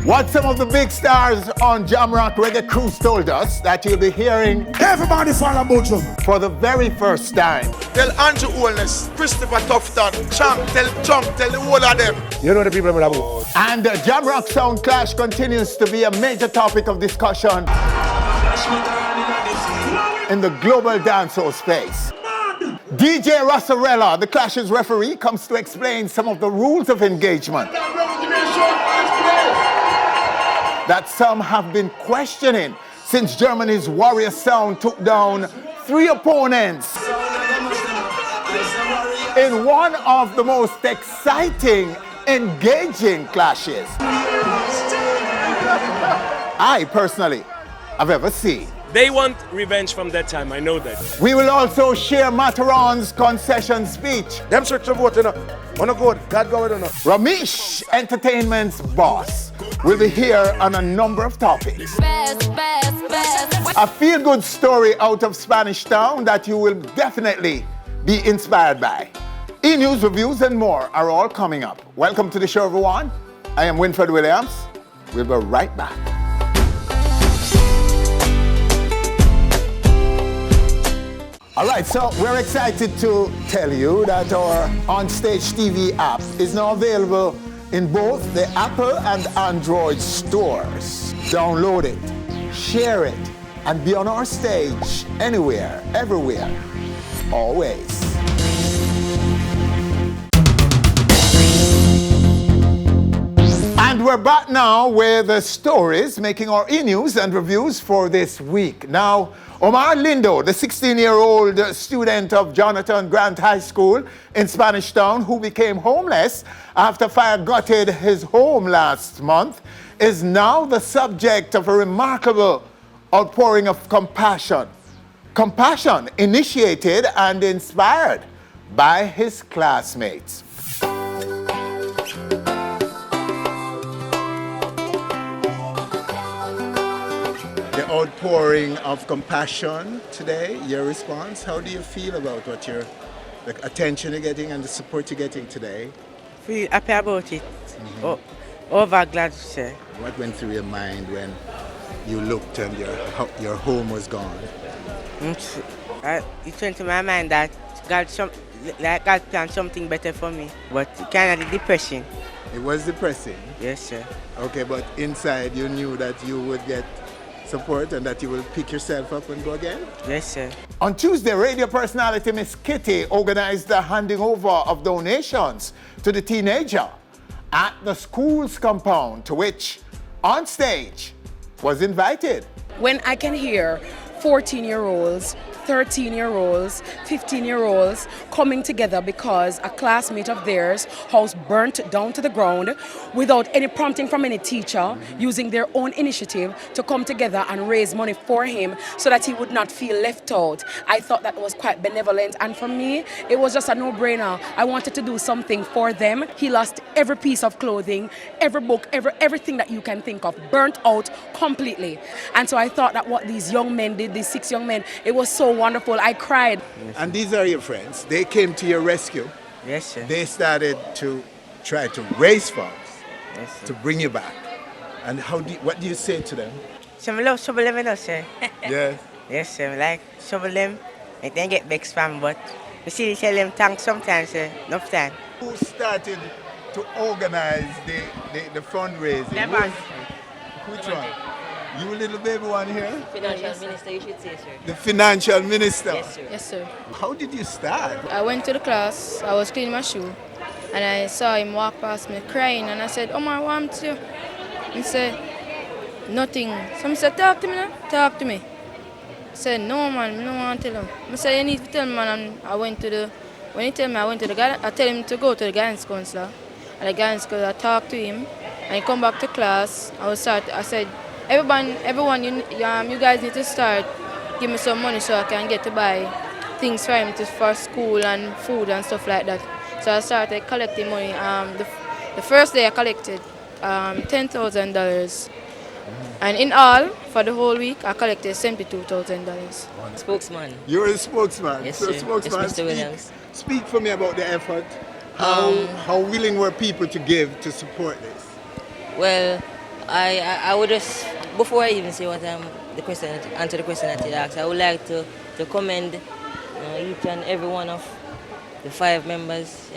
What some of the big stars on Jamrock Reggae Cruise told us that you'll be hearing everybody follow Buju for the very first time. Tell Andrew Holness, Christopher Tufton, Chunk, tell the whole of them. You know the people about. And the Jamrock sound clash continues to be a major topic of discussion in the global dancehall space. DJ Russarella, the Clash's referee, comes to explain some of the rules of engagement that some have been questioning since Germany's Warrior Sound took down 3 opponents in one of the most exciting, engaging clashes I personally have ever seen. They want revenge from that time, I know that. We will also share Mataron's concession speech. Them search the vote, you know. On a good, God go with you know. Romeich, Entertainment's boss, will be here on a number of topics. A feel-good story out of Spanish Town that you will definitely be inspired by. E-news, reviews, and more are all coming up. Welcome to the show, everyone. I am Winfred Williams. We'll be right back. All right, so we're excited to tell you that our Onstage TV app is now available in both the Apple and Android stores. Download it, share it, and be on our stage anywhere, everywhere, always. And we're back now with the stories making our e-news and reviews for this week. Now, Omar Lindo, the 16-year-old student of Jonathan Grant High School in Spanish Town, who became homeless after fire gutted his home last month, is now the subject of a remarkable outpouring of compassion. Compassion initiated and inspired by his classmates. The outpouring of compassion today, your response, how do you feel about what the attention you're getting and the support you're getting today? Feel happy about it. Over glad to say. What went through your mind when you looked and your home was gone? It went to my mind that God planned something better for me, but it kind of depressing. It was depressing? Yes, sir. Okay, but inside you knew that you would get support and that you will pick yourself up and go again? Yes, sir. On Tuesday, radio personality Miss Kitty organized the handing over of donations to the teenager at the school's compound, to which Onstage was invited. When I can hear 14-year-olds, 13-year-olds, 15-year-olds coming together because a classmate of theirs house burnt down to the ground without any prompting from any teacher, using their own initiative to come together and raise money for him so that he would not feel left out. I thought that was quite benevolent, and for me it was just a no-brainer. I wanted to do something for them. He lost every piece of clothing, every book, everything that you can think of, burnt out completely. And so I thought that what these young men did, these 6 young men, it was so wonderful. I cried. Yes. And these are your friends. They came to your rescue. Yes, sir. They started to try to raise funds, yes, to bring you back. And what do you say to them? So I love trouble them, sir. Yes. Yes, sir. Like trouble them. I then get back spam, but we still tell them thanks sometimes, sir. Enough time. Who started to organize the fundraising? Which one? You little baby one here? Financial minister, you should say, sir. The financial minister? Yes, sir. Yes, sir. How did you start? I went to the class, I was cleaning my shoe, and I saw him walk past me crying, and I said, Omar, what happened to you? He said, nothing. So I said, talk to me now, talk to me. I said, no man, I don't want to tell him. I said, you need to tell me, man. And when he tell me I went to the guy, I tell him to go to the guidance counselor. And the guidance counselor, I talked to him, and he come back to class. I said, everyone, you guys need to start give me some money so I can get to buy things for him for school and food and stuff like that. So I started collecting money. The first day I collected $10,000. And in all, for the whole week, I collected $72,000. Spokesman. You're a spokesman. Yes, so sir. spokesman, Yes, Mr. Williams. Speak for me about the effort. How willing were people to give to support this? Well, I would just, before I even say what answer the question that you asked, I would like to commend each and every one of the 5 members,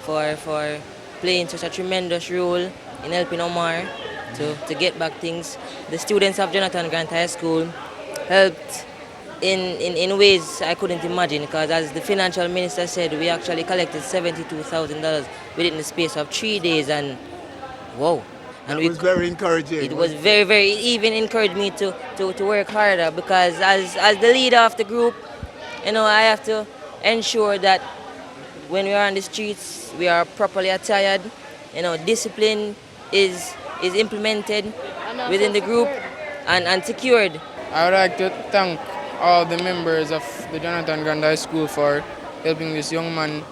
for playing such a tremendous role in helping Omar to get back things. The students of Jonathan Grant High School helped in ways I couldn't imagine, because as the financial minister said, we actually collected $72,000 within the space of 3 days, and wow. And It was very encouraging. it was very, very, it even encouraged me to work harder, because as the leader of the group, I have to ensure that when we are on the streets, we are properly attired, discipline is implemented within the group and secured. I would like to thank all the members of the Jonathan Grant High School for helping this young man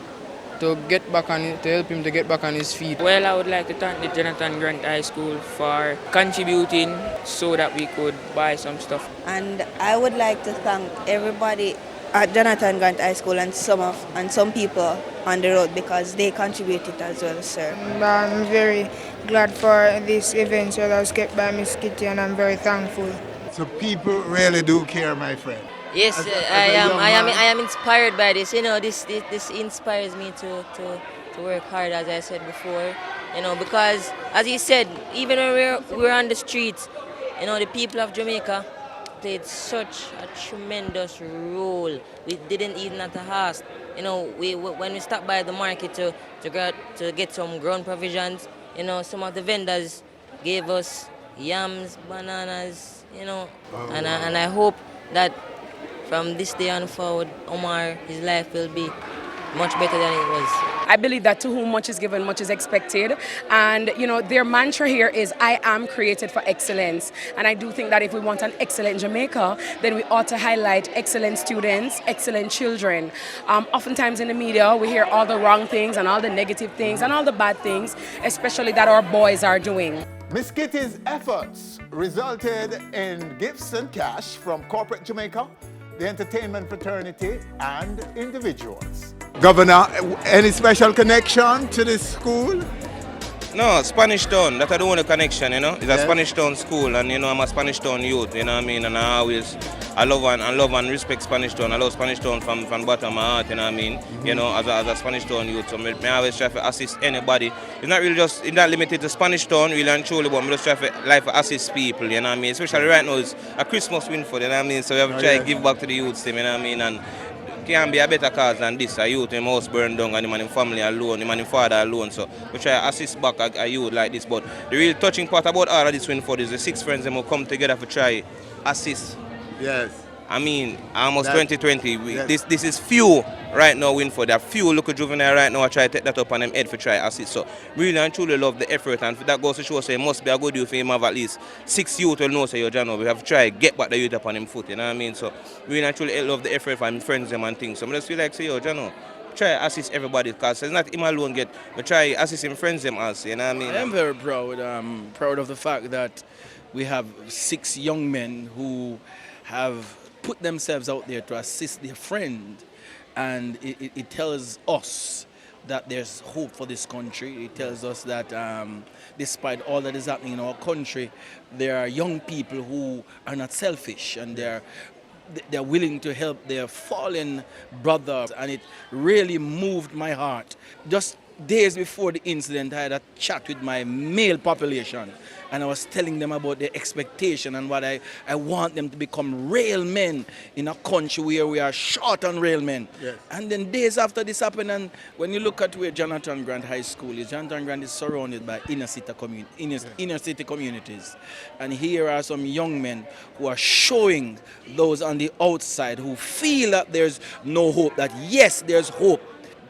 to help him to get back on his feet. Well, I would like to thank the Jonathan Grant High School for contributing so that we could buy some stuff. And I would like to thank everybody at Jonathan Grant High School and some people on the road, because they contributed as well, sir. I'm very glad for this event that was kept by Miss Kitty, and I'm very thankful. So people really do care, my friend. Yes, As a I young man. am inspired by this. This inspires me to work hard, as I said before. Because as he said, even when we were on the streets, the people of Jamaica played such a tremendous role. We didn't even have to ask. When we stopped by the market to get some ground provisions, some of the vendors gave us yams, bananas, and I hope that from this day on forward, Omar, his life will be much better than it was. I believe that to whom much is given, much is expected. And, their mantra here is, I am created for excellence. And I do think that if we want an excellent Jamaica, then we ought to highlight excellent students, excellent children. Oftentimes in the media, we hear all the wrong things and all the negative things and all the bad things, especially that our boys are doing. Miss Kitty's efforts resulted in gifts and cash from corporate Jamaica, the entertainment fraternity, and individuals. Governor, any special connection to this school? No, Spanish Town, that's the only connection, It's a Yes. Spanish Town school, and I'm a Spanish Town youth, And I love and respect Spanish Town. I love Spanish Town from the bottom of my heart, as a Spanish Town youth. So I always try to assist anybody. It's not limited to Spanish Town, really and truly, but I just try to assist people, Especially right now, it's a Christmas win for So we have to try to give back to the youths, And can't be a better cause than this. A youth, him house burned down, and him and his family alone, him and his father alone. So we try to assist back a youth like this. But the real touching part about all of this win for this, the 6 friends them will come together to try assist. Yes. Almost 2020. This is few right now win for that. Few local juvenile right now I try to take that up on them head for try assist. So really and truly love the effort, and that goes to show say it must be a good youth for him have at least 6 youth will know say yo Jano, we have to try get back the youth up on him foot, So really and truly love the effort for him friends them and things. So I just feel like say yo Jano, try assist everybody, because it's not him alone we try assist him friends them also, I am very proud. I'm proud of the fact that we have 6 young men who have put themselves out there to assist their friend, and it tells us that there's hope for this country. It tells us that despite all that is happening in our country, there are young people who are not selfish, and they're willing to help their fallen brothers, and it really moved my heart. Just days before the incident, I had a chat with my male population, and I was telling them about their expectation and what I want them to become real men in a country where we are short on real men. Yes. And then days after this happened, and when you look at where Jonathan Grant High School is, Jonathan Grant is surrounded by inner city communities. And here are some young men who are showing those on the outside who feel that there's no hope, that yes, there's hope.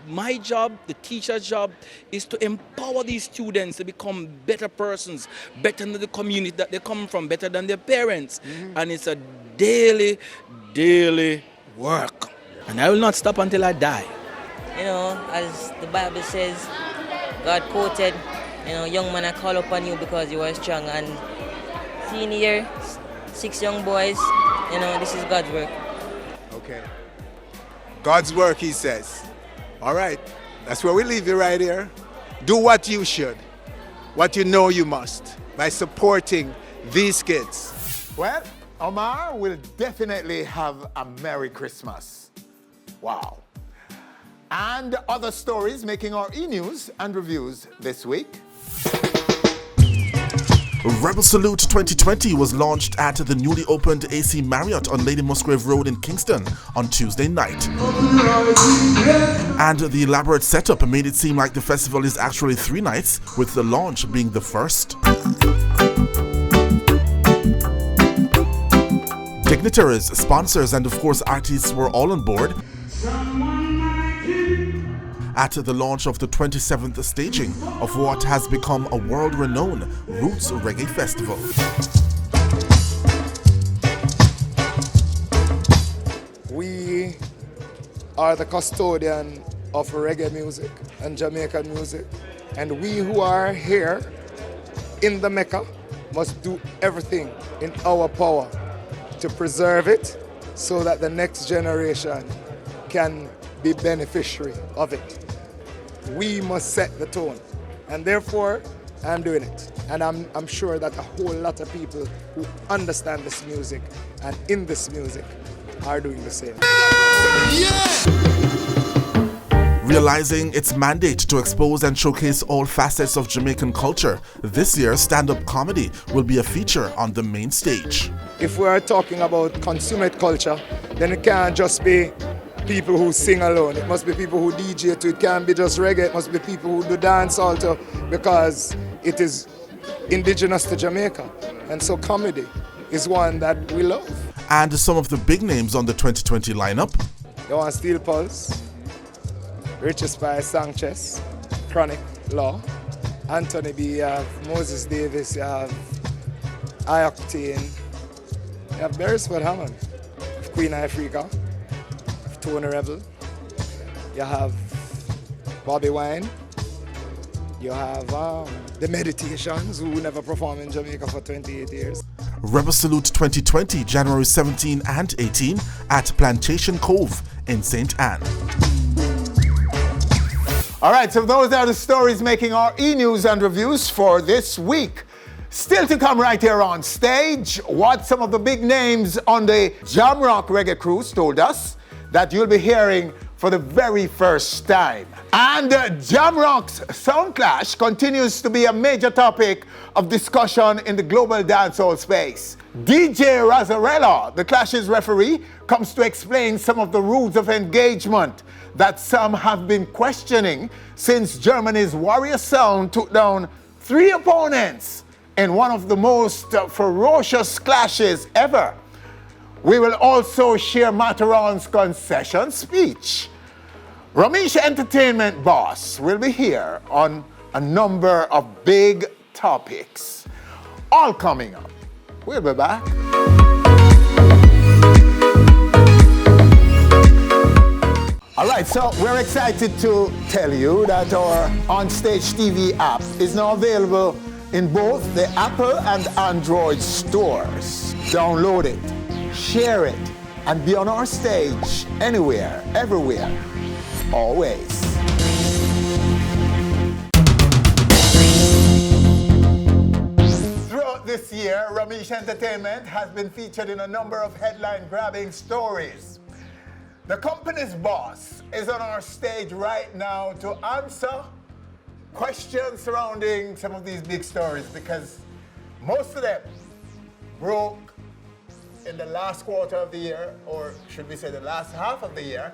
My job, the teacher's job, is to empower these students to become better persons, better than the community that they come from, better than their parents. And it's a daily work. And I will not stop until I die. As the Bible says, God quoted, young man, I call upon you because you are strong. And seeing here, 6 young boys, this is God's work. Okay. God's work, he says. All right. That's where we leave you right here. Do what you should. what you know you must by supporting these kids. Well, Omar will definitely have a Merry Christmas. Wow. And other stories making our e-news and reviews this week. Rebel Salute 2020 was launched at the newly opened AC Marriott on Lady Musgrave Road in Kingston on Tuesday night. And the elaborate setup made it seem like the festival is actually 3 nights, with the launch being the first. Dignitaries, sponsors, and of course artists were all on board at the launch of the 27th staging of what has become a world-renowned Roots Reggae Festival. We are the custodian of reggae music and Jamaican music, and we who are here in the Mecca must do everything in our power to preserve it so that the next generation can be beneficiary of it. We must set the tone, and therefore I'm doing it. And I'm sure that a whole lot of people who understand this music and in this music are doing the same. Realizing its mandate to expose and showcase all facets of Jamaican culture, this year stand-up comedy will be a feature on the main stage. If we are talking about consummate culture, then it can't just be people who sing alone. It must be people who DJ too. It can't be just reggae. It must be people who do dancehall too, because it is indigenous to Jamaica. And so comedy is one that we love. And some of the big names on the 2020 lineup. You want Steel Pulse, Richard Spice Sanchez, Chronic Law, Anthony B, you have Moses Davis, you have Ioctane, you have Beresford Hammond, Queen Africa, Tony Rebel, you have Bobby Wine, you have the Meditations, who never performed in Jamaica for 28 years. Rebel Salute 2020, January 17 and 18 at Plantation Cove in St. Anne. All right, so those are the stories making our e-news and reviews for this week. Still to come right here on stage, what some of the big names on the Jamrock Reggae Cruise told us that you'll be hearing for the very first time. And Jamrock's sound clash continues to be a major topic of discussion in the global dancehall space. DJ Razzarella, the clash's referee, comes to explain some of the rules of engagement that some have been questioning since Germany's Warrior Sound took down 3 opponents in one of the most ferocious clashes ever. We will also share Mataron's concession speech. Romeich Entertainment boss will be here on a number of big topics. All coming up. We'll be back. All right, so we're excited to tell you that our Onstage TV app is now available in both the Apple and Android stores. Download it, share it, and be on our stage anywhere, everywhere, always. Throughout this year, Romeich Entertainment has been featured in a number of headline-grabbing stories. The company's boss is on our stage right now to answer questions surrounding some of these big stories, because most of them broke in the last quarter of the year, or should we say the last half of the year,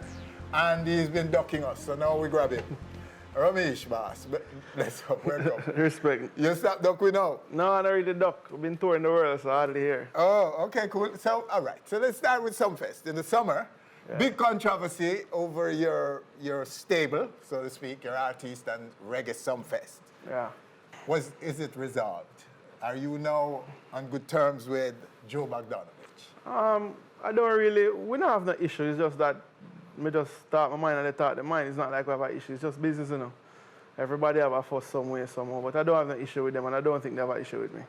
and he's been ducking us, so now we grab him. Romeich, boss, let's go, where go? Respect. You stop ducking now? No, I don't really duck. I've been touring the world, so hardly here. Oh, okay, cool. So, all right, so let's start with Sumfest. In the summer, big controversy over your stable, so to speak, your artist and Reggae Sumfest. Yeah. Is it resolved? Are you now on good terms with Joe Bogdanovich? I don't really, we don't have no issue. It's just that me just start my mind and they thought the mind. It's not like we have an issue. It's just business, you know. Everybody have a fuss some way, somehow, but I don't have no issue with them, and I don't think they have an issue with me.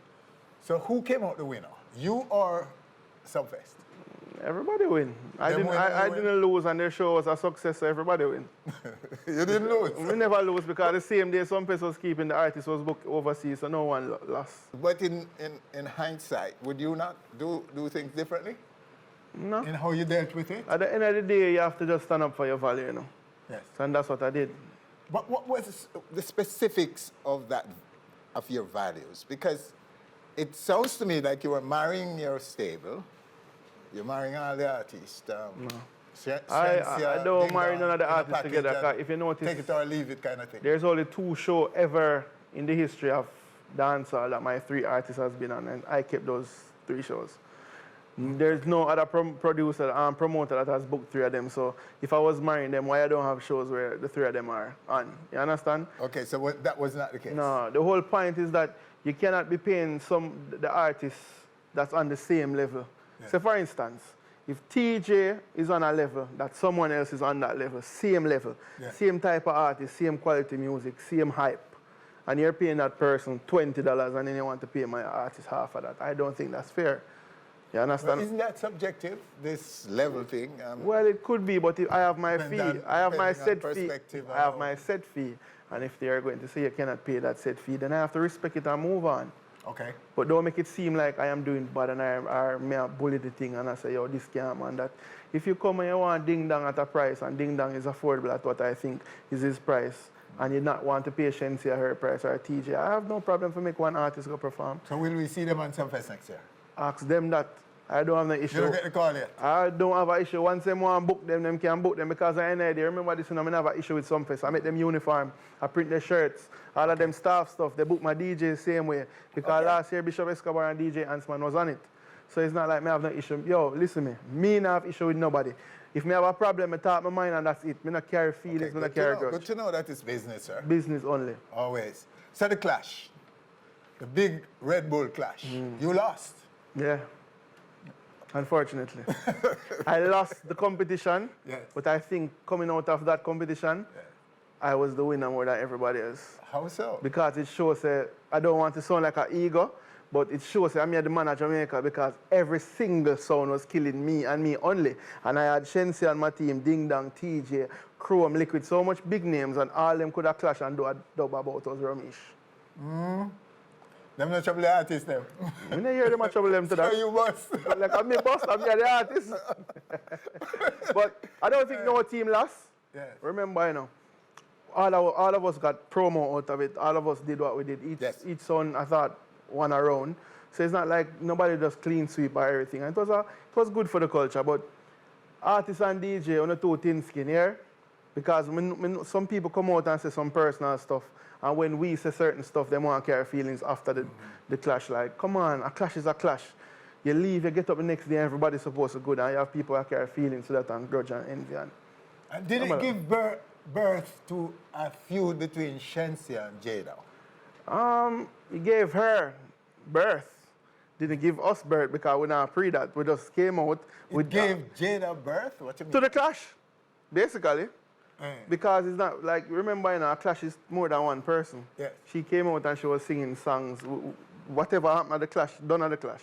So who came out the winner? You or Sumfest? Everybody win. I Them win, I win. didn't lose, and their show was a success, so everybody win. You didn't lose? We never lose because the same day some person was keeping the artist was booked overseas, so no one lost. But in hindsight, would you not do things differently? No. In how you dealt with it? At the end of the day, you have to just stand up for your value, you know. Yes. And that's what I did. But what was the specifics of your values? Because it sounds to me like you were marrying your stable. You're marrying all the artists. No. I don't marry none of the artists together. 'Cause if you notice, take it or leave it kind of thing. There's only 2 shows ever in the history of dancehall that my 3 artists has been on, and I kept those 3 shows. There's no other producer and promoter that has booked 3 of them. So if I was marrying them, why I don't have shows where the 3 of them are on? You understand? Okay, so that was not the case. No, the whole point is that you cannot be paying the artists that's on the same level. Yeah. So for instance, if TJ is on a level that someone else is on that level, Yeah. same type of artist, same quality music, same hype, and you're paying that person $20 and then you want to pay my artist half of that, I don't think that's fair. You understand? Well, isn't that subjective, this level thing? Well, it could be, but I have my fee. I have my set fee. perspective I have my set fee. And if they are going to say you cannot pay that set fee, then I have to respect it and move on. Okay. But don't make it seem like I am doing bad and I may bully the thing and I say, yo, this can't man that. If you come and you want ding dong at a price and ding dong is affordable at what I think is his price, and you not want to pay Shensia her price or TJ, I have no problem to make one artist go perform. So will we see them on Sunfest next year? Ask them that. I don't have no issue. You don't get the call yet? I don't have an issue. Once them want to book them can book them because I know they remember this, and I have an issue with Sunfest. I make them uniform. I print their shirts. All of them staff stuff. They book my DJ same way. Because last year Bishop Escobar and DJ Ansman was on it. So it's not like me have no issue. Yo, listen me. Me not have issue with nobody. If me have a problem, I talk my mind and that's it. Me not carry feelings, me not carry grudge. Good to know that it's business, sir. Business only. Always. So the clash. The big Red Bull clash. You lost. Yeah. Unfortunately. I lost the competition, Yes. but I think coming out of that competition, I was the winner more than everybody else. How so? Because it shows, I don't want to sound like an ego, but it shows I'm the man of Jamaica because every single sound was killing me and me only. And I had Shensi on my team, Ding Dong, TJ, Chrome, Liquid, so much big names, and all them could have clashed and do a dub about us, Romeich. Them not trouble the artists, them. I don't hear them a trouble them to that. So you must. But like I'm the boss, I'm the artist. But I don't think no team lost. Yes. Remember, you know, all of us got promo out of it. All of us did what we did. Each sound, I thought, won a round. So it's not like nobody just clean sweep or everything. And it was good for the culture. But artists and DJ on the 2 thin skin here. Because some people come out and say some personal stuff. And when we say certain stuff, they want to carry feelings after the clash. Like, come on, a clash is a clash. You leave, you get up the next day, everybody's supposed to go down. You have people that carry feelings to that and grudge and envy. And did it give birth to a feud between Shensia and Jada? It gave her birth. Didn't give us birth because we're not pre that. We just came out. It gave Jada birth? What do you mean? To the clash, basically. Because it's not like, remember, you know, a clash is more than one person. Yes. She came out and she was singing songs. Whatever happened at the clash, done at the clash.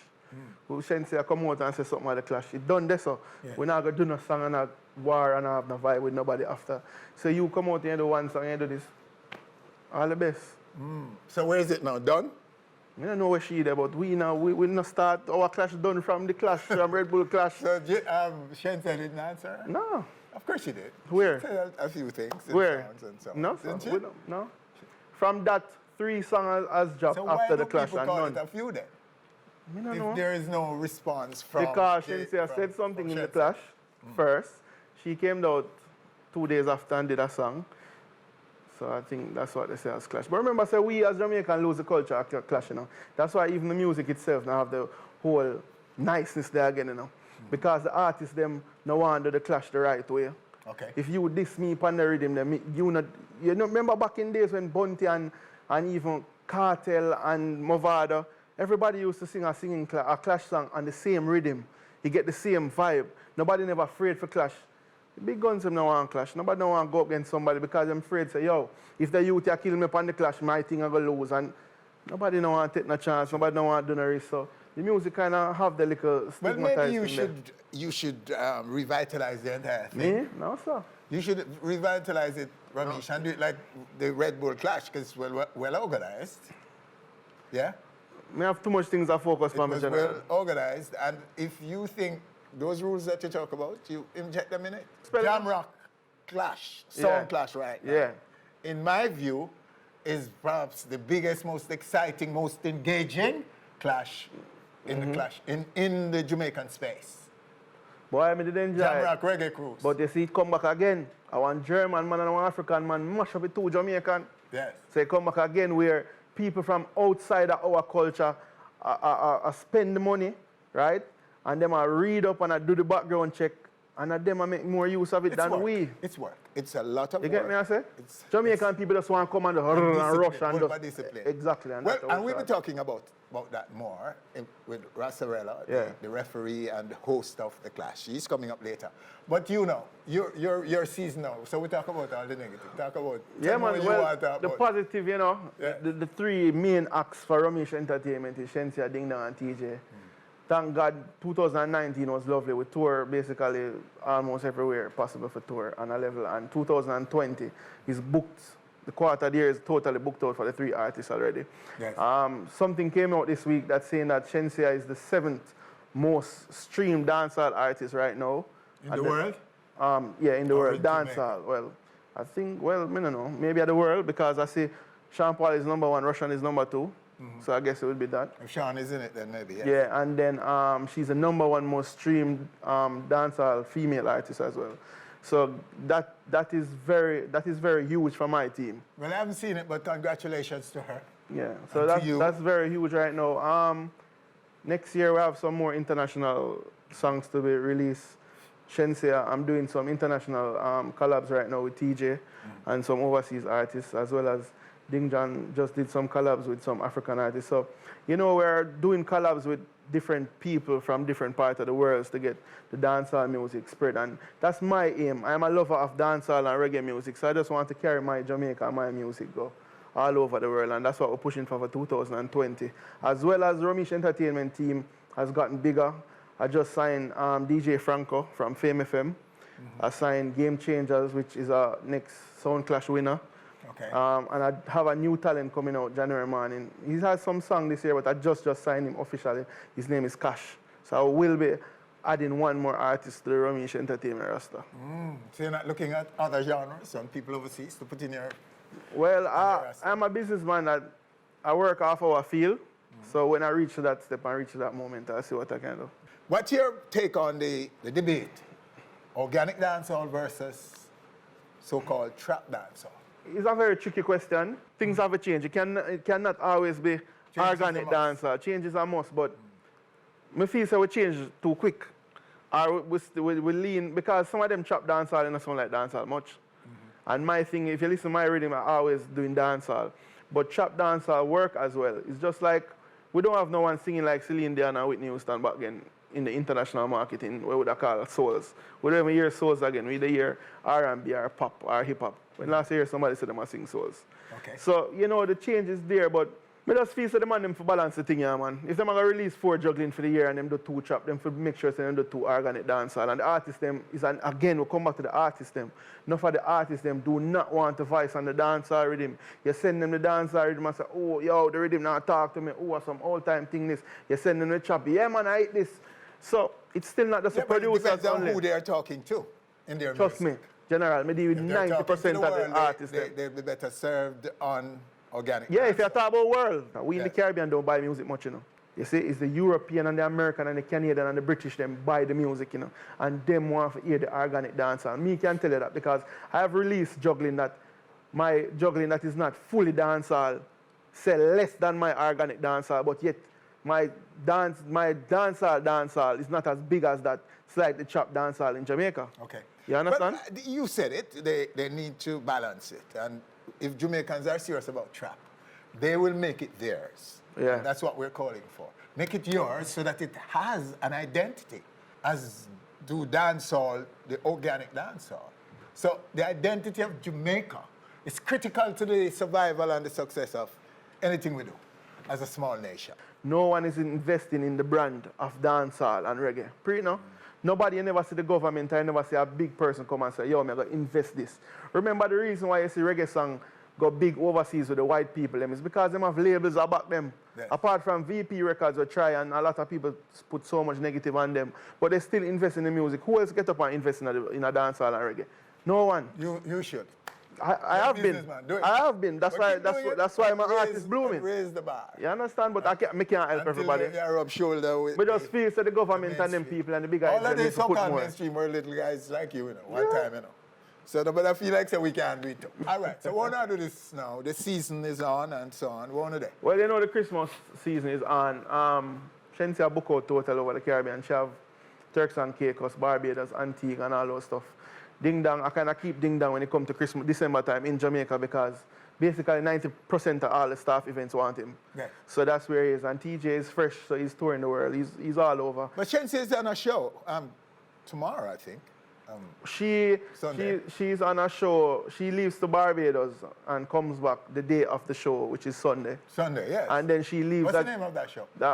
Shensia come out and say something at the clash. It done this, so we're not going to do no song and a war and have no vibe with nobody after. So you come out and you do one song and you do this. All the best. So where is it now? Done? I don't know where she there, but we not start our clash done from the clash, from Red Bull clash. So Shensia didn't answer? No. Of course she did. Where? She said a few things. Where? And so No, didn't she? No. From that 3 songs has dropped So after the why clash do people and call none. it a feud then? I don't If know. there is no response from... Because Shensia said something in the clash first. She came out 2 days after and did a song. So I think that's what they say as clash. But remember, say we as Jamaican lose the culture of clash, you know. That's why even the music itself now have the whole niceness there again, you know. Because the artists them no want to do the clash the right way. Okay. If you diss me upon the rhythm, then you know remember back in days when Bunty and even Cartel and Movado, everybody used to sing a clash song on the same rhythm. You get the same vibe. Nobody never afraid for clash. The big guns them no want clash. Nobody no want go up against somebody because them afraid say, yo, if the youth kill me upon the clash, my thing I go lose. And nobody no want take no chance. Nobody no want do no risk. So the music kind of have the little Well, stigmatized maybe thing there. you should revitalize the entire thing. Me? No, sir. You should revitalize it, Romeich, and do it like the Red Bull Clash, because it's well organized. Yeah? Me have too much things I focus on. It was well organized, and if you think those rules that you talk about, you inject them in it. Jamrock Clash, Sound Clash right now. Yeah. In my view, is perhaps the biggest, most exciting, most engaging clash in the clash, in the Jamaican space. Boy, I did enjoy Jamrock Reggae Cruise. But you see it come back again. I want German man and one African man mash up with two Jamaican. Yes. So it come back again where people from outside of our culture spend the money, right? And them read up and do the background check. And them make more use of it than we. It's work. It's a lot of work. You get me, I say? Jamaican people just want to come and rush and just... discipline. Exactly. And well, and we'll be talking about that more with Rassarella, yeah. the referee and host of the clash. He's coming up later. But you know, you're seasonal, so we talk about all the negative. Talk about... Yeah, man. Well, the positive, you know, yeah. the three main acts for Romeich Entertainment is Shensia, Ding Dong and TJ. Thank God 2019 was lovely. We tour basically almost everywhere possible for tour on a level. And 2020 is booked. The quarter of the year is totally booked out for the three artists already. Yes. Something came out this week that's saying that Shensia is the 7th most streamed dancehall artist right now. In the world? Yeah, in the world. Dancehall. Well, I think, I don't know. Maybe at the world because I see Sean Paul is number 1, Russian is number 2. So I guess it would be that. If Sean is in it, then maybe, yes. Yeah, and then she's the number 1 most streamed dancehall female artist as well. So that is very huge for my team. Well, I haven't seen it, but congratulations to her. Yeah, so that's very huge right now. Next year we have some more international songs to be released. Shensia, I'm doing some international collabs right now with TJ and some overseas artists, as well as Ding John just did some collabs with some African artists. So, you know, we're doing collabs with different people from different parts of the world to get the dancehall music spread. And that's my aim. I'm a lover of dancehall and reggae music, so I just want to carry my Jamaica and my music go all over the world. And that's what we're pushing for 2020. As well as Romeich Entertainment team has gotten bigger. I just signed DJ Franco from Fame FM. I signed Game Changers, which is our next Sound Clash winner. Okay. And I have a new talent coming out January morning. He has some song this year, but I just signed him officially. His name is Cash. So I will be adding one more artist to the Romeich Entertainment roster. So you're not looking at other genres and people overseas to put in your... Well, I'm a businessman that I work off our field. So when I reach to that step and reach to that moment, I'll see what I can do. What's your take on the debate? Organic dancehall versus so-called trap dancehall? It's a very tricky question. Things have a change. It cannot always be organic dancehall. Change is a must, but I feel so we change too quick. Or we lean, because some of them trap dancehall and don't sound like dancehall much. And my thing, if you listen to my rhythm, I'm always doing dancehall. But trap dancehall work as well. It's just like, we don't have no one singing like Celine Dion and Whitney Houston back then in the international marketing, what would I call souls. We don't even hear souls again. We either hear R&B or pop or hip-hop. When last year somebody said they must sing souls. Okay. So, you know, the change is there, but I just feel so the man them for balance the thing, yeah, man. If them are going to release 4 juggling for the year and them do 2 trap, them for make sure they do 2 organic dancehall. And the artist them is, again, we'll come back to the artist them. Enough of the artists them do not want to voice on the dancehall rhythm. You send them the dancehall rhythm and say, oh, yo, the rhythm now talk to me. Oh, some old-time thing this. You send them the trap. Yeah, man, I hate this. So it's still not just the producers it depends on only. who they are talking to in their Trust music. me, General, me deal with 90% of the artists. They'll be better served on organic. Yeah, if you talk about world, we in the Caribbean don't buy music much, you know. You see, it's the European and the American and the Canadian and the British them buy the music, you know, and them want to hear the organic dancehall. Me can tell you that because I have released juggling that my juggling that is not fully dancehall sell less than my organic dancehall, but yet my dancehall is not as big as that slightly chopped dancehall in Jamaica. Okay. You understand? But you said it, they need to balance it. And if Jamaicans are serious about trap, they will make it theirs. Yeah. And that's what we're calling for. Make it yours so that it has an identity, as do dancehall, the organic dancehall. So the identity of Jamaica is critical to the survival and the success of anything we do as a small nation. no one is investing in the brand of dancehall and reggae. Nobody, you never see the government, I never see a big person come and say, yo, I'm going to invest this. Remember the reason why you see reggae song go big overseas with the white people, them, is because them have labels about them. Yes. Apart from VP Records or try, and a lot of people put so much negative on them, but they still invest in the music. Who else get up and invest in a dancehall and reggae? No one. You should. I have been. I have been. That's why my art is blooming. Raise the bar. You understand? But I can't help everybody. You rub shoulder with we just feel so the government and them people and the big guys. All of these so-called mainstream were little guys like you, one time, So but I feel like we can't do it. All right, so we're not do this now. The season is on and so on. What on today? Well, the Christmas season is on. Shensia book out total over the Caribbean. She have Turks and Caicos, Barbados, Antigua, and all those stuff. Ding dong, I kind of keep ding dong when it comes to Christmas, December time in Jamaica because basically 90% of all the staff events want him. Yeah. So that's where he is. And TJ is fresh, so he's touring the world. He's all over. But Shensia is on a show tomorrow, I think. She's on a show. She leaves to Barbados and comes back the day of the show, which is Sunday. Sunday, yes. And then she leaves. What's the name of that show? The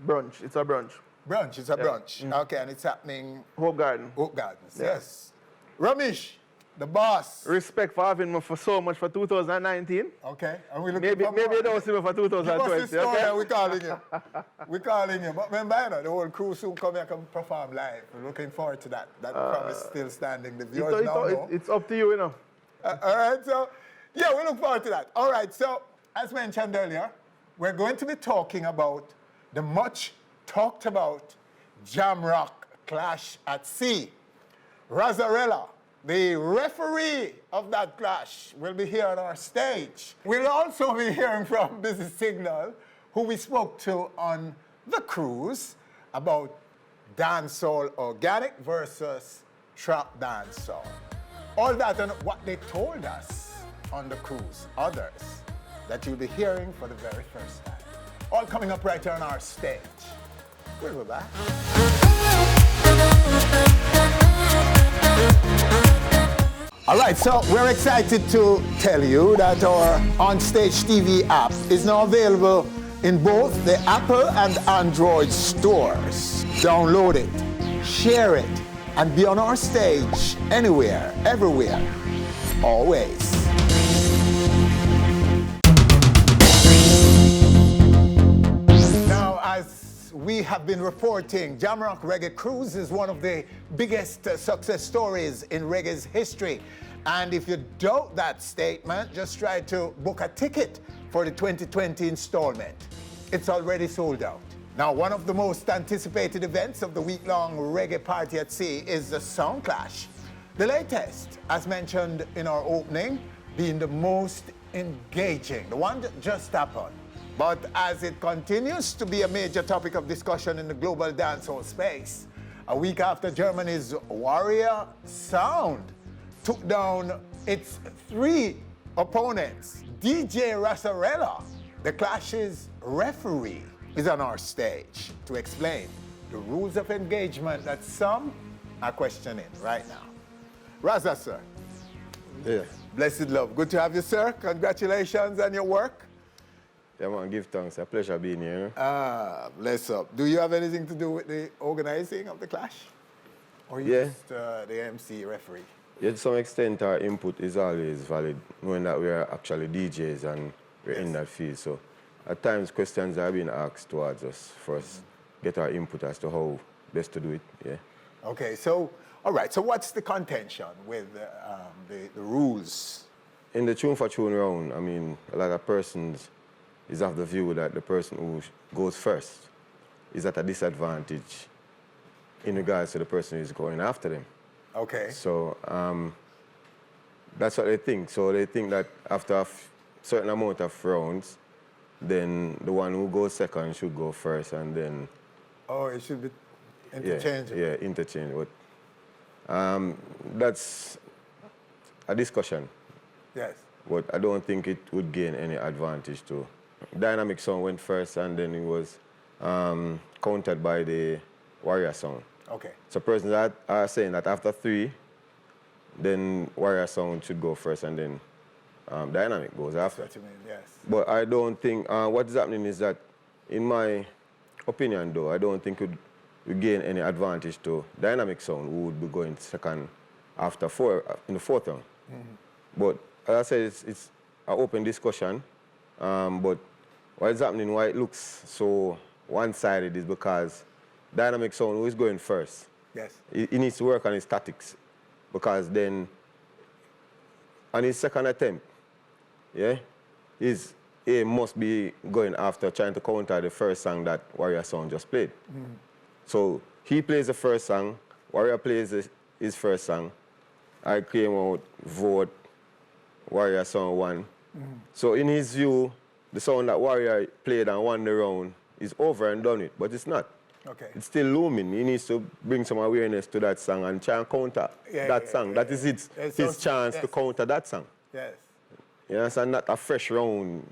brunch. It's a brunch. Brunch. It's a brunch. Mm. Okay, and it's happening. Hope Garden. Hope Gardens. Yes. Romeich, the boss. Respect for having me for so much for 2019. Okay. And we maybe you don't see me for 2020. Give us okay? We're calling you. We're calling you. But remember, the whole crew soon come here and perform live. We're looking forward to that. That promise still standing. The viewers now know. It's up to you, All right, so, yeah, we look forward to that. All right, so, as mentioned earlier, we're going to be talking about the much talked about Jamrock clash at sea. Razzarella, the referee of that clash, will be here on our stage. We'll also be hearing from Busy Signal, who we spoke to on the cruise about dancehall organic versus trap dancehall. All that and what they told us on the cruise, others that you'll be hearing for the very first time. All coming up right here on our stage. We'll be back. All right, so we're excited to tell you that our Onstage TV app is now available in both the Apple and Android stores. Download it, share it, and be on our stage anywhere, everywhere, always. Now, as we have been reporting, Jamrock Reggae Cruise is one of the biggest success stories in reggae's history. And if you doubt that statement, just try to book a ticket for the 2020 installment. It's already sold out. Now, one of the most anticipated events of the week-long reggae party at sea is the Sound Clash. The latest, as mentioned in our opening, being the most engaging, the one that just happened. But as it continues to be a major topic of discussion in the global dancehall space, a week after Germany's Warrior Sound took down its 3 opponents, DJ Razzarella, the Clash's referee, is on our stage to explain the rules of engagement that some are questioning right now. Razza, sir. Yeah. Blessed love. Good to have you, sir. Congratulations on your work. Yeah, man, give thanks. A pleasure being here. Bless up. Do you have anything to do with the organizing of the clash? Or you just the MC referee? Yeah, to some extent, our input is always valid, knowing that we are actually DJs and we're in that field. So at times, questions are being asked towards us for us get our input as to how best to do it. Yeah. Okay, so, all right. So what's the contention with the rules? In the tune for tune round, I mean, a lot of persons is of the view that the person who goes first is at a disadvantage in regards to the person who is going after them. Okay. So that's what they think. So they think that after a certain amount of rounds, then the one who goes second should go first, and then... Oh, it should be interchangeable. Yeah, interchangeable. That's a discussion. Yes. But I don't think it would gain any advantage to. Dynamic Sound went first, and then it was countered by the Warrior Sound. Okay. So persons are saying that after 3, then Warrior Sound should go first, and then Dynamic goes after. That's what you mean, yes. But I don't think, what is happening is that in my opinion, though, I don't think we gain any advantage to Dynamic Sound, who would be going second after in the fourth round. But as I said, it's an open discussion. But what is happening, why it looks so one-sided, is because Dynamic Sound, who is going first, yes, he needs to work on his tactics, because then on his second attempt, yeah, his aim must be going after trying to counter the first song that Warrior Sound just played. So he plays the first song, Warrior plays his first song. I came out, vote, Warrior Sound won. So in his view, the sound that Warrior played and won the round is over and done with, but it's not. Okay. It's still looming. He needs to bring some awareness to that song and try and counter that song. That is his chance to counter that song. Yes. You understand? Not a fresh round.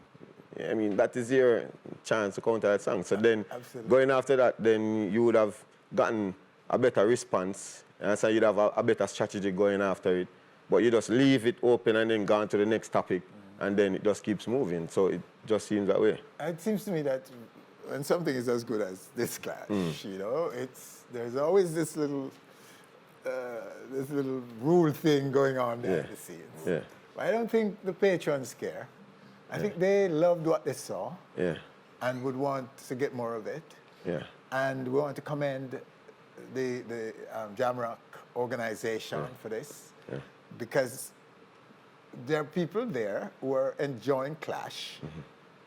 I mean, that is your chance to counter that song. So then, going after that, then you would have gotten a better response. And so you'd have a better strategy going after it. But you just leave it open and then go on to the next topic, and then it just keeps moving. So it just seems that way. It seems to me that when something is as good as this clash, you know, there's always this little rule thing going on behind the scenes. Yeah. But I don't think the patrons care. I think they loved what they saw and would want to get more of it. Yeah. And we want to commend the Jamrock organization for this, because there are people there who are enjoying Clash,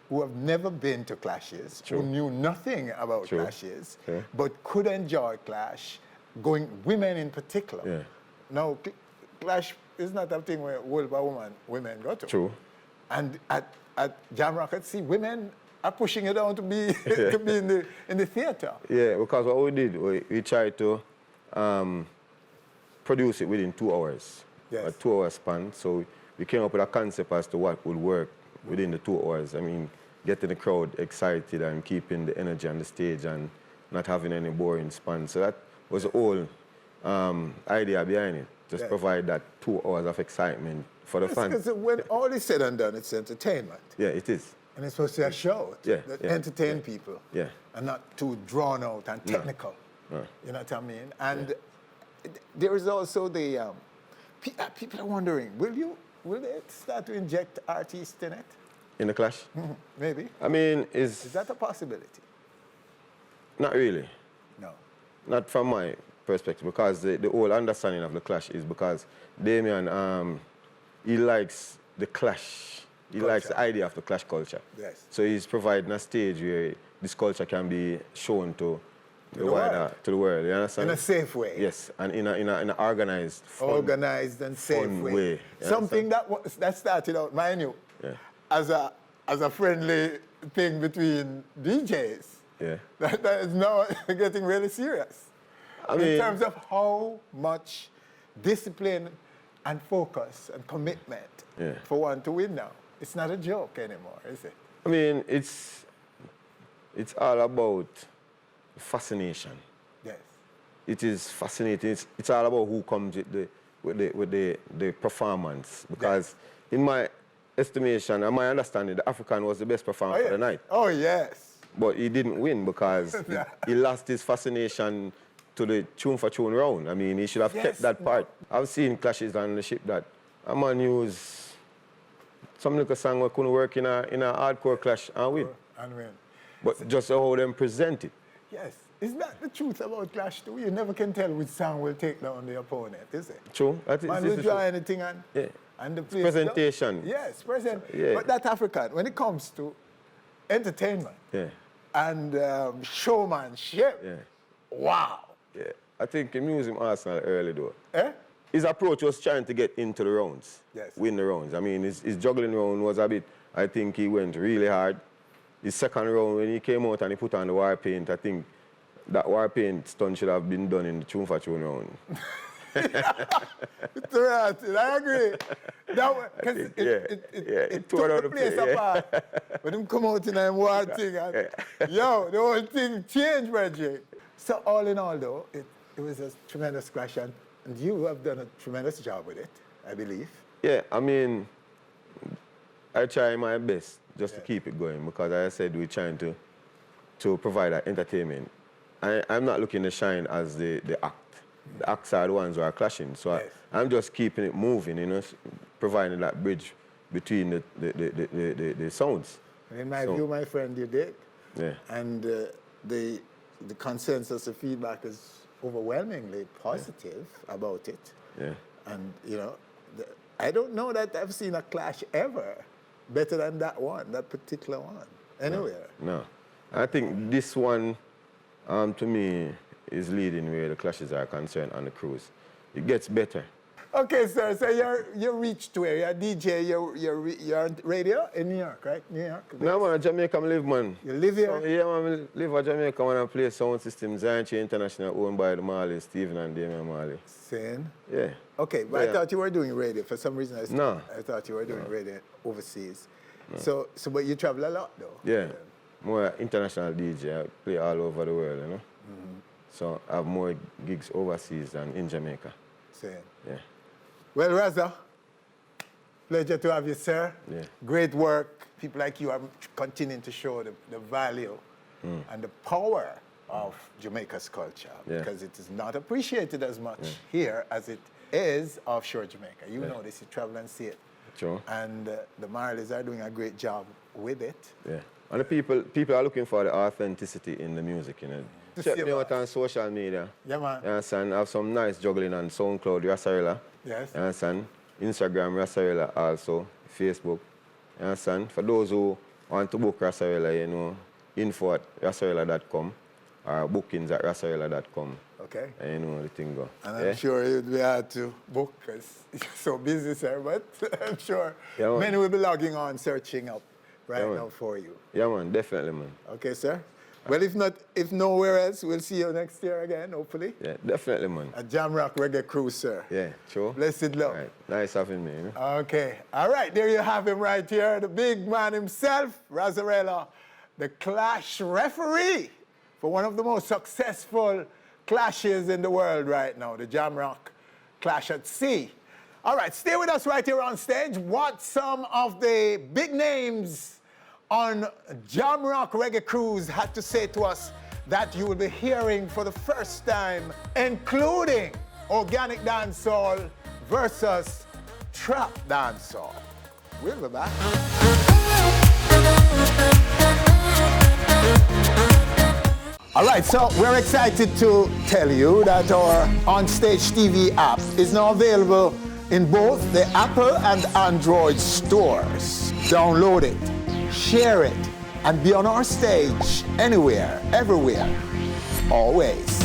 who have never been to clashes, who knew nothing about clashes, but could enjoy Clash, women in particular. Now, Clash is not a thing where women go to. True. And at Jamrock, I see women are pushing it on to be to be in the theater. Yeah, because what we did, we tried to produce it within 2 hours, a 2-hour span. So we came up with a concept as to what would work within the 2 hours. I mean, getting the crowd excited and keeping the energy on the stage and not having any boring span. So that was the whole idea behind it. Just provide that 2 hours of excitement for the fans. Because when all is said and done, it's entertainment. Yeah, it is. And it's supposed to be a show that entertain people. Yeah. And not too drawn out and technical. No. You know what I mean? And there is also the people are wondering, will they start to inject artists in it? In the Clash? Maybe. I mean, is that a possibility? Not really. No. Not from my perspective, because the whole understanding of the Clash is because Damien, he likes the Clash. He likes the idea of the Clash culture. Yes. So he's providing a stage where this culture can be shown to the world. You understand? In a safe way. Yes, and in an organized, organized and safe way. Something that started out, mind you, as a friendly thing between DJs. Yeah. That is now getting really serious. In terms of how much discipline and focus and commitment for one to win now. It's not a joke anymore, is it? I mean, it's all about fascination. Yes. It is fascinating. It's all about who comes with the performance. Because in my estimation and my understanding, the African was the best performer for the night. Oh, yes. But he didn't win because he lost his fascination to the tune for tune round. I mean, he should have kept that part. I've seen clashes on the ship that a man used some little song that couldn't work in a hardcore clash and win. But just how them present it. Yes. Is that the truth about Clash too? You never can tell which song will take down the opponent, is it? True. Man will draw anything and the place presentation. Yes, But that African, when it comes to entertainment and showmanship, wow. Yeah. I think he used him Arsenal early though. His approach was trying to get into the rounds, yes. Win the rounds. I mean, his juggling round was a bit, I think he went really hard. His second round, when he came out and he put on the war paint, I think that war paint stunt should have been done in the tune for tune round. It's right, I agree. Because it took the place apart. When him come out in a war thing, and, the whole thing changed, Reggie. So all in all, though, it was a tremendous crash, and you have done a tremendous job with it, I believe. Yeah, I mean, I try my best just to keep it going because, as I said, we're trying to to provide that entertainment. I'm not looking to shine as the act. The acts are the ones who are clashing. So I'm just keeping it moving, you know, providing that bridge between the sounds. In my view, my friend, you did. Yeah. And the consensus, the feedback is overwhelmingly positive about it. Yeah. And, you know, I don't know that I've seen a clash ever better than that one, that particular one, anywhere. No. I think this one, to me, is leading where the clashes are concerned on the cruise. It gets better. Okay, sir, so you're reached where? You're a DJ, you're on radio in New York, right? New York? No, man, Jamaica, I live, man. You live here? So, yeah, man, I live in Jamaica when I play sound system, Zion International, owned by the Marley, Stephen and Damian Marley. Saying? Yeah. Okay, but Yeah. I thought you were doing radio. For some reason, I thought you were doing No. radio overseas. No. So, but you travel a lot, though? Yeah. More international DJ. I play all over the world, you know? So I have more gigs overseas than in Jamaica. Saying? Yeah. Well, Raza, pleasure to have you, sir. Yeah. Great work. People like you are continuing to show the value and the power of Jamaica's culture because it is not appreciated as much here as it is offshore Jamaica. You know this, you travel and see it. Sure. And the Marleys are doing a great job with it. Yeah. And the people are looking for the authenticity in the music, you know. Check me out on social media. Yeah, man. You understand? I have some nice juggling on SoundCloud, Rasarella. Yes. You understand? Instagram, Rasarella also. Facebook. You understand? For those who want to book Rasarella, you know, info@rasarella.com or bookings@rasarella.com. Okay. And you know the thing go. And I'm sure you'd be hard to book because you're so busy, sir, but I'm sure many will be logging on, searching up now for you. Yeah, man, definitely, man. Okay, sir. Well, if nowhere else, we'll see you next year again, hopefully. Yeah, definitely, man. A Jamrock Reggae Cruise, sir. Yeah, sure. Blessed love. Right. Nice having me, you know? Okay. All right, there you have him right here, the big man himself, Razarella, the clash referee for one of the most successful clashes in the world right now, the Jamrock Clash at Sea. All right, stay with us right here on stage. What some of the big names on Jamrock Reggae Cruise had to say to us that you will be hearing for the first time, including organic dancehall versus trap dancehall. We'll be back. All right, so we're excited to tell you that our Onstage TV app is now available in both the Apple and Android stores. Download it, share it, and be on our stage anywhere, everywhere, always.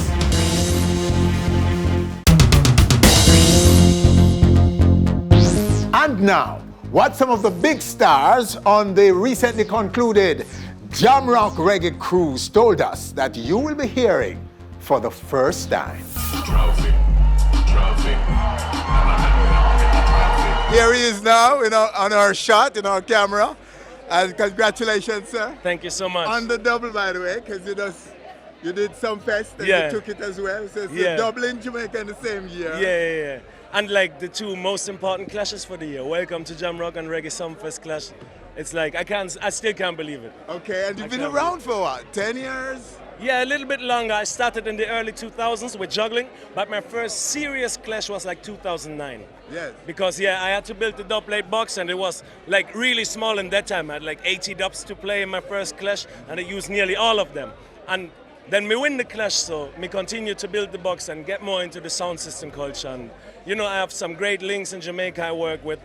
And now, what some of the big stars on the recently concluded Jamrock Reggae Cruise told us that you will be hearing for the first time. Here he is now on our shot, in our camera. And congratulations, sir. Thank you so much. On the double, by the way, because you did some fest and you took it as well. So it's a double in Jamaica in the same year. Yeah. And like the two most important clashes for the year. Welcome to Jamrock and Reggae Sumfest clash. It's like, I still can't believe it. Okay, and you've been around for what, 10 years? Yeah, a little bit longer. I started in the early 2000s with juggling, but my first serious clash was like 2009. Yes. Because I had to build the dub plate box and it was like really small in that time. I had like 80 dubs to play in my first clash and I used nearly all of them. And then me win the clash, so me continue to build the box and get more into the sound system culture. And I have some great links in Jamaica I work with.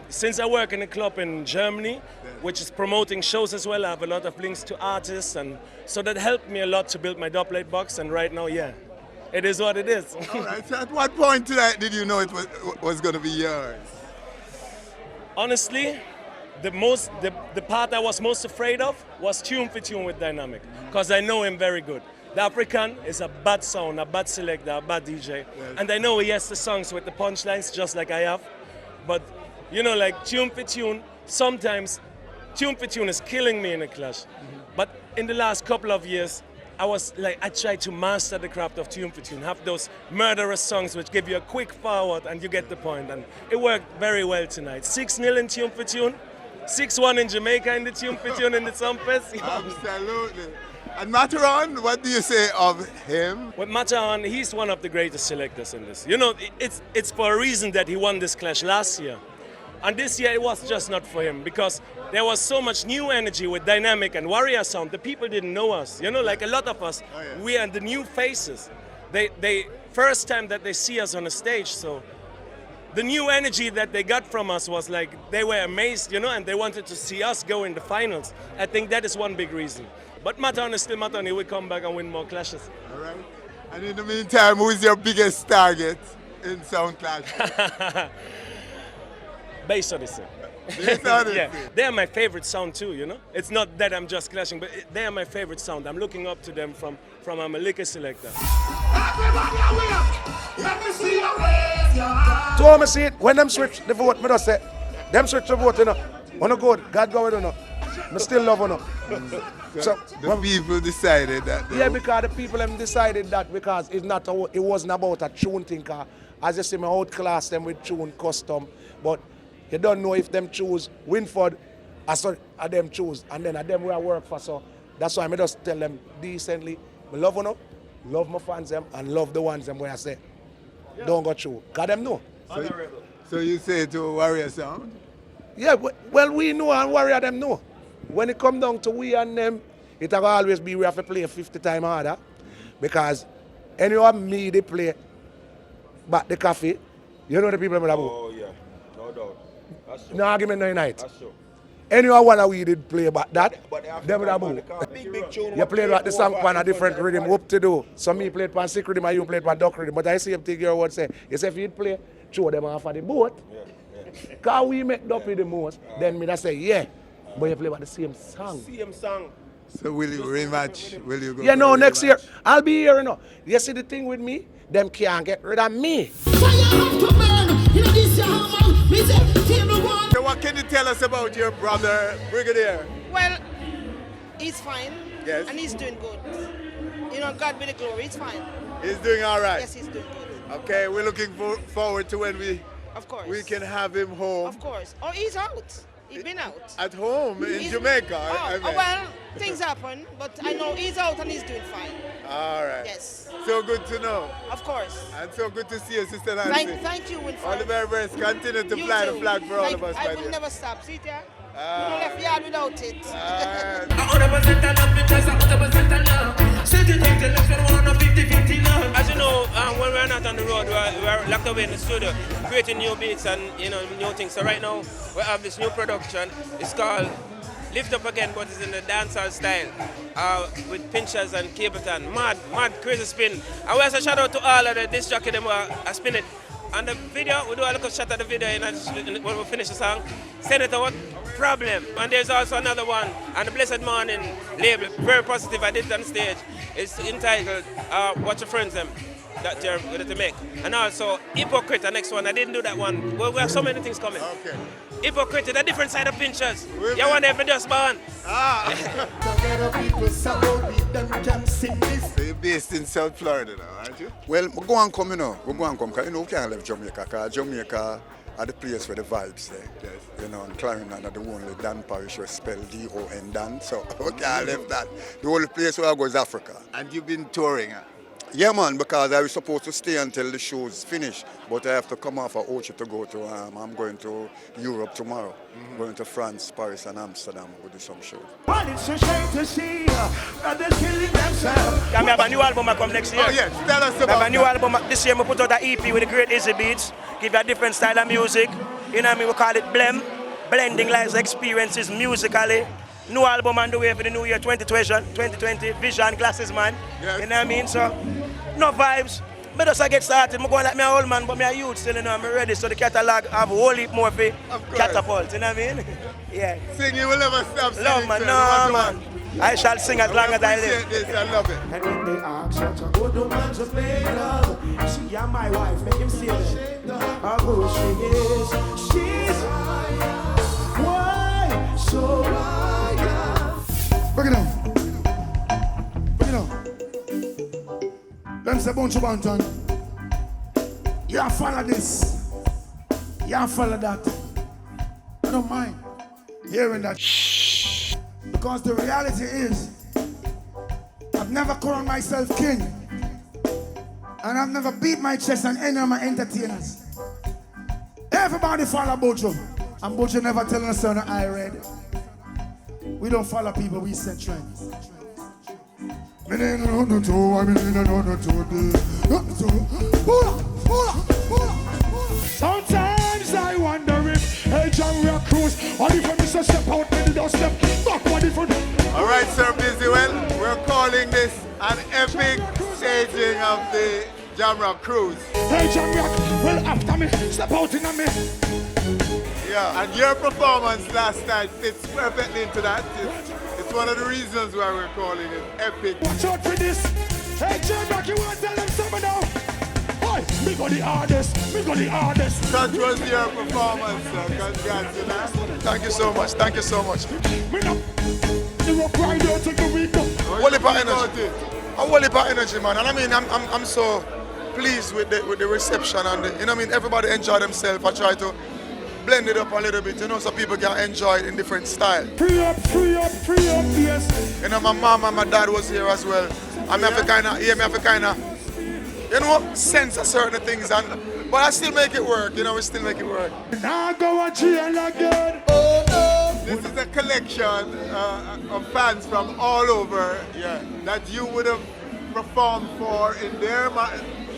Since I work in a club in Germany, which is promoting shows as well, I have a lot of links to artists, and so that helped me a lot to build my dub plate box. And right now, it is what it is. All right. So at what point did you know it was going to be yours? Honestly, the part I was most afraid of was tune for tune with Dynamic, because I know him very good. The African is a bad sound, a bad selector, a bad DJ, and I know he has the songs with the punchlines just like I have. But like tune for tune, sometimes tune for tune is killing me in a clash. But in the last couple of years, I tried to master the craft of tune for tune, have those murderous songs which give you a quick forward and you get the point. And it worked very well tonight. 6-0 in tune for tune, 6-1 in Jamaica in the tune for tune in the Sumfest. Absolutely. And Mataron, what do you say of him? With Mataron, he's one of the greatest selectors in this. You know, it's for a reason that he won this clash last year. And this year it was just not for him because there was so much new energy with dynamic and warrior sound. The people didn't know us. You know, like a lot of us, we are the new faces. They first time that they see us on a stage, so the new energy that they got from us was like, they were amazed, you know, and they wanted to see us go in the finals. I think that is one big reason. But Mataron is still Mataron, he will come back and win more clashes. All right. And in the meantime, who is your biggest target in Sound Clash? Bass Odyssey. Bass Odyssey. Yeah, they are my favorite sound too, you know? It's not that I'm just clashing, but they are my favorite sound. I'm looking up to them from I'm a liquor selector. So I see it, when them switch the vote, I just say, them switch the vote, you know. On a good, God go with you know. I still love you know. So the people decided that. Yeah, because the people them decided that because it wasn't about a tune thing. As you see, me outclass them with tune custom, but you don't know if them choose Winford or them choose, and then them where I work for. So that's why I just tell them decently, I love you know, love my fans them, and love the ones them where I say, don't go through. Cause them know. So you say to Warrior Sound? Yeah, well we know and Warrior them know. When it come down to we and them, it'll always be we have to play 50 times harder. Because anyone me they play back the coffee, you know the people about. Oh yeah, no doubt. That's true. No argument no night. That's true. Anyone wanna we did play back that, them would have Big tune. you played the song on a different rhythm, what to do. Some me played on sick rhythm and you played on duck rhythm. But I see him take your word say, you say if you'd play, throw them off of the boat. Cause we make up with the most, then me that say, yeah. But you play about the same song. Same song. So will you rematch? Will you go? Yeah, no, next year. I'll be here, you know. You see the thing with me? Them can't get rid of me. So what can you tell us about your brother, Brigadier? Well, he's fine. Yes. And he's doing good. You know, God be the glory, he's fine. He's doing all right? Yes, he's doing good. Okay, we're looking forward to when of course. we can have him home. Of course. Oh, he's out. He's been out. At home in Jamaica. I mean. Well, things happen, but I know he's out and he's doing fine. All right. Yes. So good to know. Of course. And so good to see you, Sister Nancy. Thank you, Winfred. All the very best. Continue to fly the flag for all of us, I my will dear. never stop. See there? You don't left yard without it. As you know, when we're not on the road, we're locked away in the studio, creating new beats and new things. So right now, we have this new production. It's called Lift Up Again, but it's in the dancehall style, with pinchers and Capeton. Mad, crazy spin. And we also shout out to all of the disc jockey them who are spin it. And the video, we do a little shot of the video when we finish the song. Send it out, problem. And there's also another one on the Blessed Morning label, very positive, I did it on stage. It's entitled Watch Your Friends Them, that you're ready to make. And also Hypocrite, the next one, I didn't do that one. Well, we have so many things coming. Okay. Hypocrite, a different side of pinchers. You want them to just born. So you're based in South Florida now, aren't you? Well, we go and come, you know. We go and come, because we can't leave Jamaica, because Jamaica are the place where the vibes there. Yes. You know, and Clarendon are the only Dan parish where spell D-O-N Dan, so we can't leave that. The only place where I go is Africa. And you've been touring, huh? Yeah, man, because I was supposed to stay until the show's finished, but I have to come off of Ochi to go to, I'm going to Europe tomorrow. Going to France, Paris, and Amsterdam. We'll do some shows. Well, it's a shame to see brothers killing themselves. We have a new album that come next year. Oh, yes, tell us about We have a new album this year. We put out an EP with the great Easy Beats. Give you a different style of music. You know what I mean? We call it Blem. Blending lives experiences musically. New album on the way for the new year 2020. Vision, Glasses Man. Yes. You know what I mean? So, no vibes. But just I get started, I'm going like me an old man, but me a youth still, you know, I'm ready. So the catalog have a whole heap more for catapult, you know what I mean? Yeah. Singing will never stop singing. Love, man, no, man. I shall sing as long as I live. This, I love it. And when they ask such a good woman to play love, she and my wife make him say how good she is. She's why so high. Bring it on. Bring it on. Them say bunch of bantan. You have follow this. You have follow that. I don't mind hearing that. Because the reality is, never crowned myself king. And I've never beat my chest on any of my entertainers. Everybody follow Buju. And Buju never telling us on I read. We don't follow people, we set trends. Sometimes I wonder if hey Jamrock cruise or if I miss a step out when the dust step back what if All right, Sir Busy, well, we're calling this an epic staging of the Jamrock cruise. Hey Jamrock, well after me, step out in me. Yeah, and your performance last night fits perfectly into that. It's one of the reasons why we're calling it epic. Watch out for this. Hey Jamrock, you want to tell them something now? Boy, me got the hardest, me got the hardest. Such was your performance, sir. Congrats on that. Thank you so much, thank you so much. Me no, the rock rider take the week up. Whole heap of energy. A whole heap of energy, man. And I mean, I'm so pleased with the reception and the, you know what I mean, everybody enjoy themselves. I try to blend it up a little bit, you know, so people can enjoy it in different style. Free up, yes. You know, my mom and my dad was here as well. I have to kind of, you know, sense of certain things, but I still make it work, you know, we still make it work. Now go and jail again. This is a collection of fans from all over that you would have performed for in their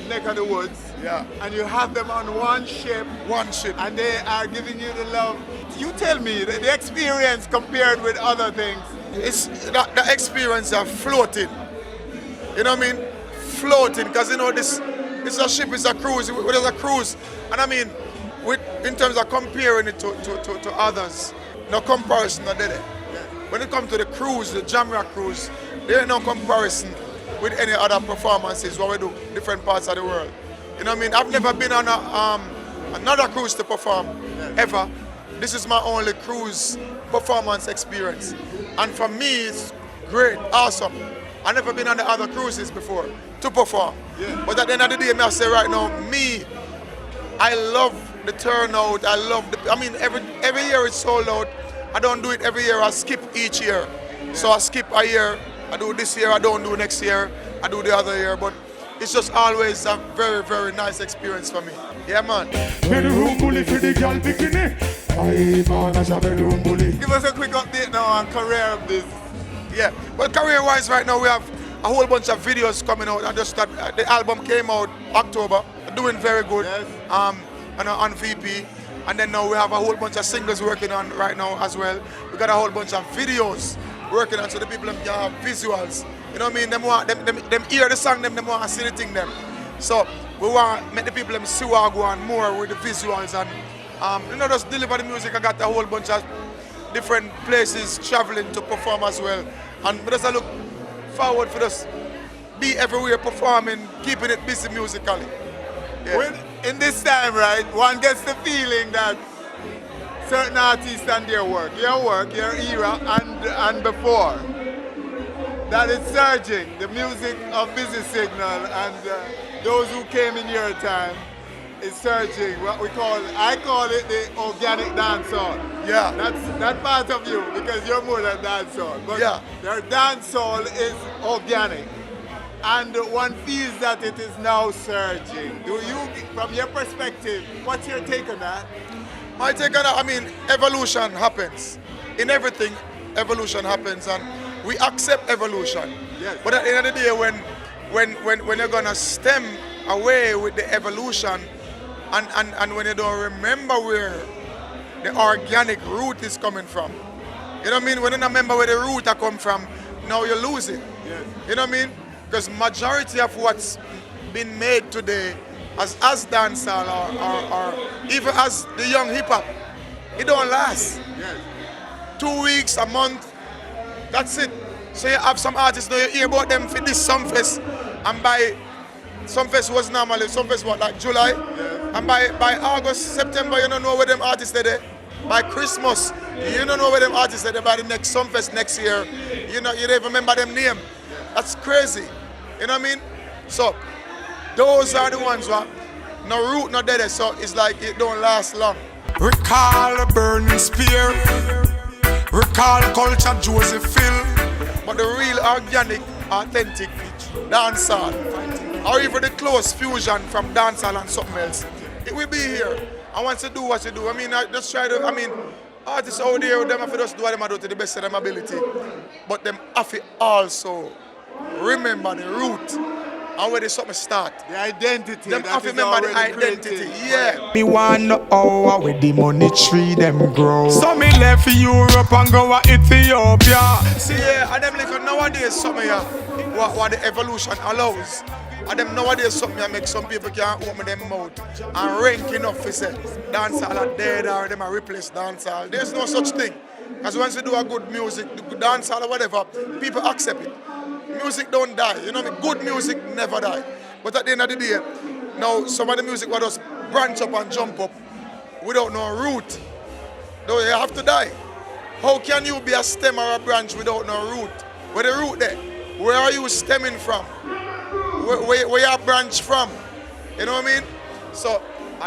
neck of the woods. Yeah. And you have them on one ship. One ship. And they are giving you the love. You tell me, the experience compared with other things. It's the experience of floating. You know what I mean? Floating, because you know this a ship, it's a cruise. There's a cruise. And I mean, in terms of comparing it to others, no comparison not there. When it comes to the cruise, the Jamrock cruise, there ain't no comparison with any other performances what we do in different parts of the world. You know what I mean? I've never been on another cruise to perform, ever. This is my only cruise performance experience. And for me, it's great, awesome. I've never been on the other cruises before to perform. Yeah. But at the end of the day, I say right now, I love the turnout. I mean, every year it's sold out. I don't do it every year. I skip each year. So I skip a year. I do this year. I don't do next year. I do the other year. But it's just always a very, very nice experience for me. Yeah, man. Give us a quick update now on career of this. Yeah, well, career-wise right now we have a whole bunch of videos coming out. The album came out October, doing very good. Yes. On VP. And then now we have a whole bunch of singles working on right now as well. We got a whole bunch of videos working on so the people can have visuals. You know what I mean? Them hear the song, them want to see the thing them. So we want to make the people them see what go on more with the visuals and you know, just deliver the music. I got a whole bunch of different places traveling to perform as well. And we just look forward for us be everywhere performing, keeping it busy musically. Yeah. In this time, right, one gets the feeling that certain artists and their work, your era and before, that it's surging. The music of Busy Signal and those who came in your time is surging. What I call it the organic dancehall. Yeah. That's that part of you because you're more than dancehall. But yeah. Their dancehall is organic. And one feels that it is now surging. Do you, from your perspective, what's your take on that? My take on that, I mean, evolution happens. In everything, evolution happens, and we accept evolution. Yes. But at the end of the day, when you're gonna stem away with the evolution, and when you don't remember where the organic root is coming from, you know what I mean? When you don't remember where the root come from, now you lose it. Yes. You know what I mean? Because majority of what's been made today as dancehall or even as the young hip hop, it don't last. Yes. 2 weeks, a month, that's it. So you have some artists now you hear about them for this Sumfest, and by Sumfest was normally Sumfest what, like July? Yes. And by August, September, you don't know where them artists are there. By Christmas, you don't know where them artists are there. By the next Sumfest next year, you don't even remember them name. That's crazy. You know what I mean? So those are the ones who no root, no dead, so it's like it don't last long. Recall a burning spear. Recall culture Joseph Phil. But the real organic authentic dancehall, or even the close fusion from dancehall and something else, it will be here. And once you do what you do, I mean, I just try to, I mean, artists out there, them have to just do what they do to the best of their ability. But them have to also remember the root and where the something start. The identity. Them have to remember the identity, yeah. Me want know how with the money tree them grow. So me left Europe and go to Ethiopia. See, yeah, and them like nowadays something here, what the evolution allows. And them nowadays something here make some people can't open them mouth and rank enough for say dancehall are dead or them are replace dancehall. There's no such thing. Because once you do a good music, good dancehall or whatever, people accept it. Music don't die, you know what I mean? Good music never die. But at the end of the day, now some of the music will just branch up and jump up without no root. Though you have to die. How can you be a stem or a branch without no root? Where the root there? Where are you stemming from? Where you branch from? You know what I mean? So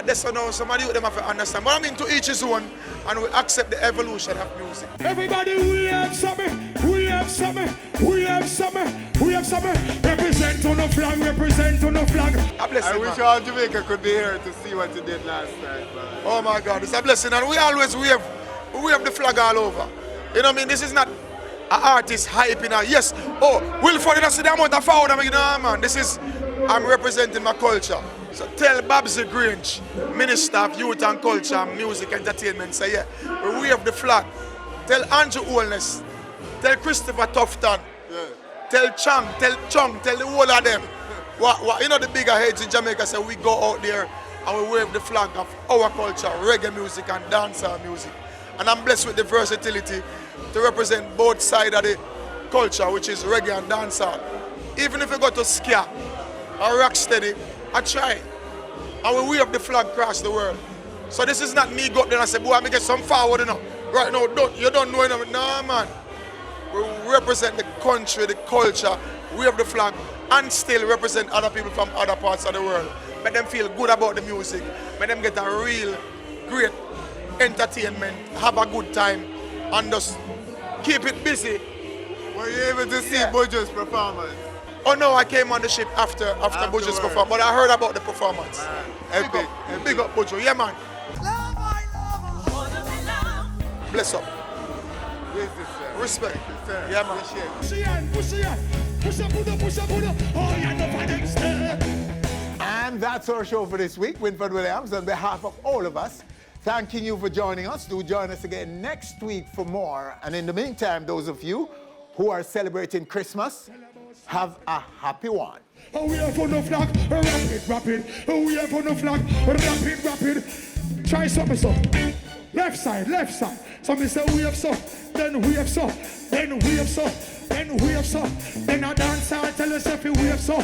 that's now somebody them have to understand. But I mean to each his own, and we accept the evolution of music. Everybody, we have something, we have something, we have something, we have something. Represent on the flag, represent on the flag. I wish all Jamaica could be here to see what you did last night, man. Oh my God, it's a blessing, and we always wave the flag all over. You know what I mean? This is not an artist hyping out. Yes, Will Ford didn't see the amount of forward. I mean, no man, I'm representing my culture. So tell Babsy Grange, Minister of Youth and Culture, Music, Entertainment, say yeah, we wave the flag. Tell Andrew Holness, tell Christopher Tufton, tell Chang, tell Chung, tell the whole of them. You know the bigger heads in Jamaica say we go out there and we wave the flag of our culture, reggae music and dancehall music. And I'm blessed with the versatility to represent both sides of the culture, which is reggae and dancehall. Even if you go to ska or rocksteady, I try. And we wave the flag across the world. So this is not me go up there and say, boy, I get some forward, you know. Right now, you don't know enough. No, man. We represent the country, the culture, wave the flag, and still represent other people from other parts of the world. Make them feel good about the music. Make them get a real great entertainment, have a good time, and just keep it busy. Were you able to see Buju's performance? Oh no, I came on the ship after Buju's performance, but I heard about the performance. Epic. Big up Buju, yeah man. Bless up. Respect. Yeah man. And that's our show for this week. Winford Williams, on behalf of all of us, thanking you for joining us. Do join us again next week for more. And in the meantime, those of you who are celebrating Christmas, have a happy one. We have on the flag, rapid. We have on the flag, rapid. Try something, so. Left side. Somebody say we have so, then we have so, then we have so, then we have so. Then I dance and tell us if we have so.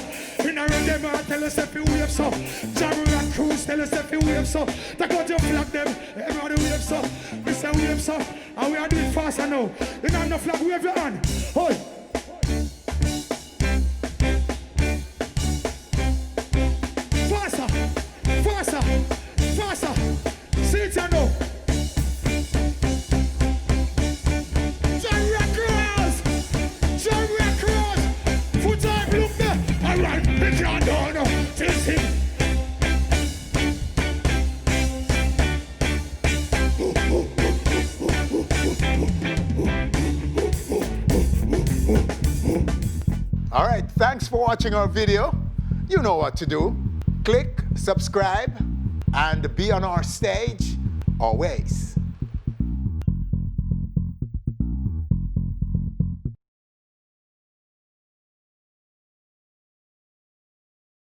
In a reggae tell us if we have so. Jamrock cruise tell us if we have so. Take out your flag them, everybody we have so. We say we have so, and we are doing faster now. You got no flag, wave your hand. Oi. Faster. See it now. Jamrock cross. Foot up, look there. All right, the crowd down now. Tilt him. All right, thanks for watching our video. You know what to do. Click, subscribe, and be on our stage always.